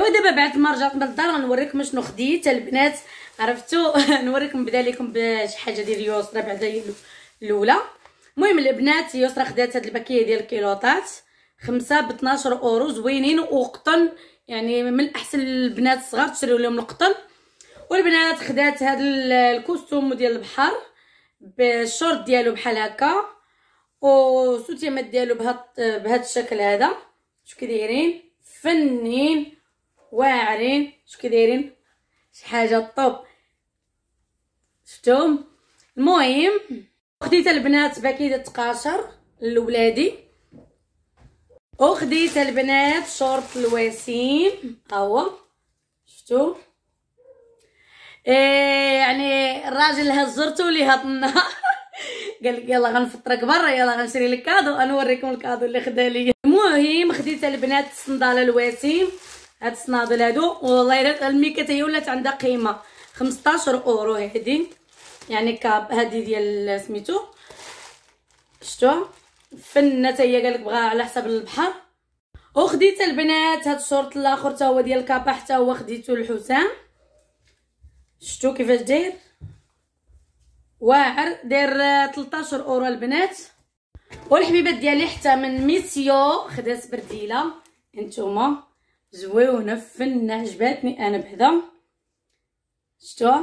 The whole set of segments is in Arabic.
ايوا دابا بعد ما رجعت من الدار غنوريكم شنو خديت البنات. عرفتوا نوريكم نبدا لكم بشي حاجه ديال يسرا بعدا هي الاولى. المهم البنات يسرا خدات هاد الباكيه ديال الكيلوطات 5 ب 12 اورو زوينين وقطن، يعني من الاحسن للبنات الصغار تشريو لهم القطن. والبنات خدات هاد الكوستوم ديال البحر بالشورت ديالو بحال هكا وسوتيمات ديالو بهذا الشكل هذا. شو كدايرين فنين واعرين، شو كدايرين شي حاجه طوب شفتوهم. المهم خديت البنات باكيه تقاشر لولادي، وخديت البنات شورت الوسيم هو شفتو. يعني الراجل هزرتو لي هاد النهار قال لك يلا غنفطرك برا، يلا غنشري لك كادو، انا نوريكم الكادو اللي خدا لي. المهم خديت البنات الصنداله الوسيم، هاد الصنادل هادو والله الا الميكه هي ولات عندها قيمه 15 اورو هادي، يعني كاب هادي ديال سميتو شفتوا فنه هي قال لك بغا على حساب البحر. وخديت البنات هاد الشورت الاخر حتى هو ديال كابا، حتى هو خديتو للحسام. شفتوا كيفاش داير واعر، داير 13 اورو البنات. والحبيبات ديالي حتى من ميسيو خدات برديله انتوما زويونه فنه عجباتني انا بهذا شفتوا.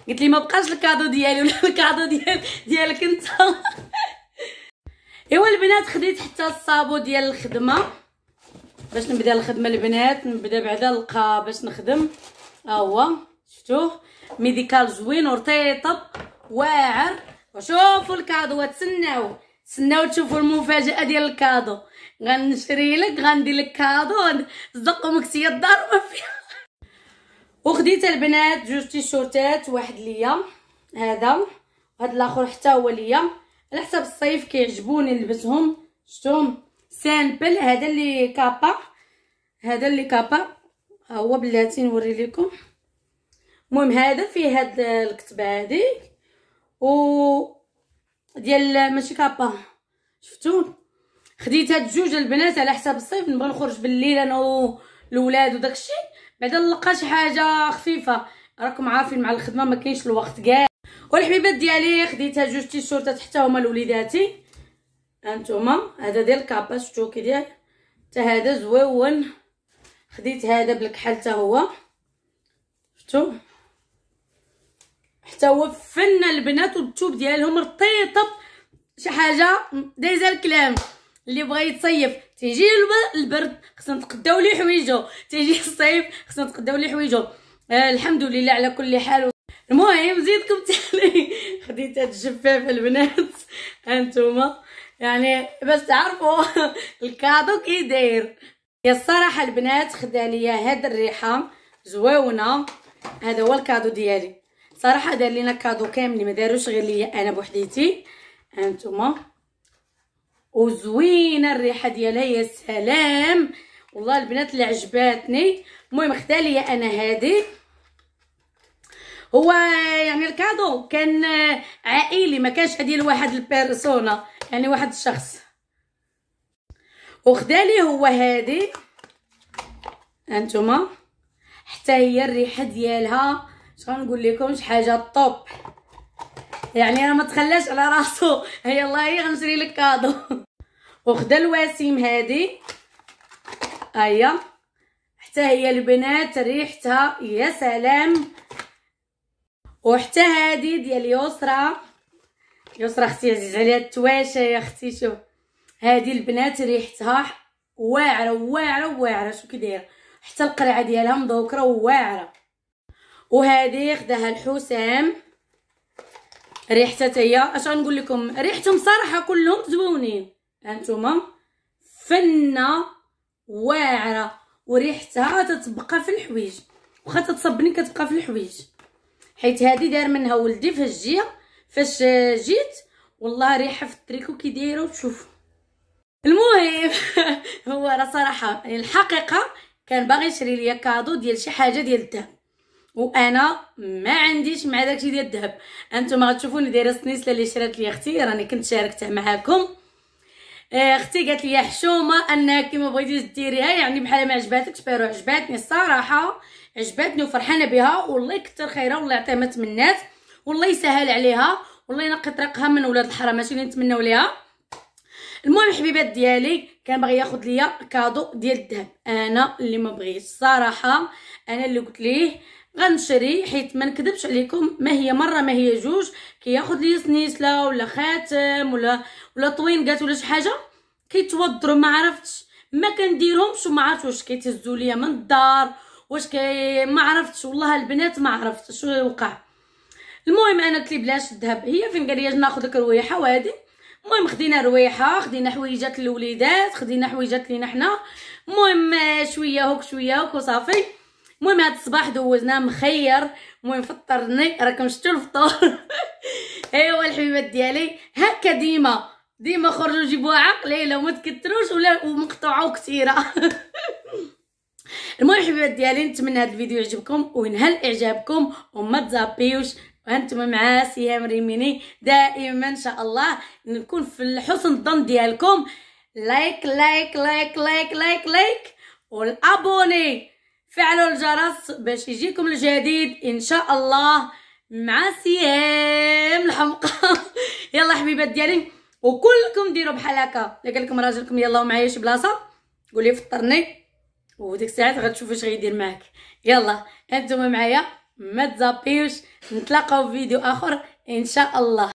قلت لي ما بقاش الكادو ديالي ولا الكادو ديالك انت. ايوا البنات خديت حتى الصابو ديال الخدمه باش نبدا الخدمه البنات، نبدا بعدا نلقى باش نخدم. ها هو شفتوه ميديكال زوين ورطيطب واعر. وشوفوا الكادو تسناو تشوفوا المفاجاه ديال الكادو. غنشري لك غندير لك كادو زق مكسيه الدار وما فيها. وخديت البنات جوج تيشورتات، واحد ليا هذا وهذا الاخر حتى هو ليا على حسب الصيف كيعجبوني نلبسهم. شفتوهم سامبل، هذا اللي كابا، هذا اللي كابا ها هو بلاتي نوري لكم. المهم هذا فيه هاد الكتبه هذه و ديال ماشي كابا شفتوا. خديت هاد جوج البنات على حساب الصيف، نبغي نخرج بالليل انا والولاد وداكشي، بعدا نلقى شي حاجه خفيفه، راكم عارفين مع الخدمه ما كاينش الوقت كاع. والحبيبات ديالي خديتها جوج تيشورتات حتى هما لوليداتي هانتوما. هذا ديال كابا شفتوا كي داير، حتى هذا زويون. خديت هذا بالكحل حتى هو شفتوا، حتى هو فن البنات والثوب ديالهم رطيطب شي حاجه دايزه الكلام. اللي بغى يتصيف تيجي البرد خصنا نتقداو ليه حويجو، تيجي الصيف خصنا نتقداو ليه حويجو. الحمد لله على كل حال. المهم زيدكم تاني خديت هاد الجفاف البنات هانتوما، يعني باش تعرفوا الكادو كي داير. يا الصراحه البنات خدا ليا هاد الريحه زويونه، هذا هو الكادو ديالي صراحه. دار لينا كادو كاملين ما داروش غير ليا انا بوحديتي هانتوما. وزوينه الريحه ديالها يا سلام والله البنات اللي عجباتني. المهم خدا ليا انا هذه، هو يعني الكادو كان عائلي ما كانش ديال واحد البيرسونا، يعني واحد الشخص. وخدا لي هو هذه هانتوما، حتى هي الريحه ديالها اش غنقول لكم شي حاجه طوب، يعني انا ما تخلاش على راسو. هي الله هي غنشري لك كادو. وخدا الوسيم هذه هيا، حتى هي البنات ريحتها يا سلام. وحتى هذه ديال يسرا اختي عزيز عليها التواشه يا اختي. شوف هذه البنات ريحتها واعره واعره واعره، شو كي دايره حتى القرعه ديالها مذوكره وواعره. وهذه خداها الحسام، ريحتها هي اش غنقول لكم، ريحتهم صراحه كلهم زوينين هانتوما فنه واعره. وريحتها تتبقى في الحويج، واخا تتصبني كتبقى في الحويج، حيت هذه دار منها ولدي فاش جيت والله ريحه في التريكو كي دايره وتشوف. المهم هو راه صراحه الحقيقه كان باغي يشري ليا كادو ديال شي حاجه ديال الذهب، وانا ما عنديش مع داكشي ديال الذهب. انتما غتشوفوني دايره السنيسله اللي شرات لي اختي، راني كنت شاركتها معاكم. اختي قالت لي حشومه انك ما بغيتيش ديريها، يعني بحال ما عجباتكش. بيرو عجباتني الصراحه، عجباتني وفرحانه بها، والله يكثر خيرها والله يعطيها ما تمنات، والله يسهل عليها، والله ينقي طريقها من ولاد الحرام ماشي اللي نتمناو ليها. المهم حبيبات ديالي كان باغي ياخذ ليا كادو ديال الذهب، انا اللي ما بغيتش الصراحه، انا اللي قلت ليه غنشري، حيت ما نكذبش عليكم ما هي مره ما هي جوج كياخذ لي سنيسله ولا خاتم ولا طوينقات ولا شي حاجه كيتوضروا، ما عرفتش ما كنديرهمش وما عرفتش واش كيتهزوا ليا من الدار واش ما عرفتش والله البنات ما عرفت شنو وقع. المهم انا قلت لي بلاش الذهب، هي فين قال لي ناخذ لك رويحه وهادي. المهم خدينا رويحه، خدينا حويجات الوليدات، خدينا حويجات لينا حنا، المهم شويه هوك شويه هوك وصافي. المهم هاد الصباح دوزناه مخير، المهم فطرني راكم شفتوا الفطور. ايوا الحبيبات ديالي هكا ديما خرجوا جيبوها عقليله وما تكتروش ولا ومقطوعه وكثيره. المهم حبيبات ديالي نتمنى هذا الفيديو يعجبكم وينهل اعجابكم وما تزابيوش، وانتم مع سهام ريميني دائما ان شاء الله نكون في حسن الظن ديالكم. لايك لايك لايك لايك لايك لايك والابوني، فعلوا الجرس باش يجيكم الجديد ان شاء الله مع سهام الحمقى. يلا حبيبات ديالي وكلكم ديروا بحال هكا، الا قال لكم راجلكم يلا معايا شي بلاصه قولي فطرني، وديك الساعات غتشوفوا اش غيدير معاك. يلا انتم معايا ما تزابيوش، نتلاقاو في فيديو اخر ان شاء الله.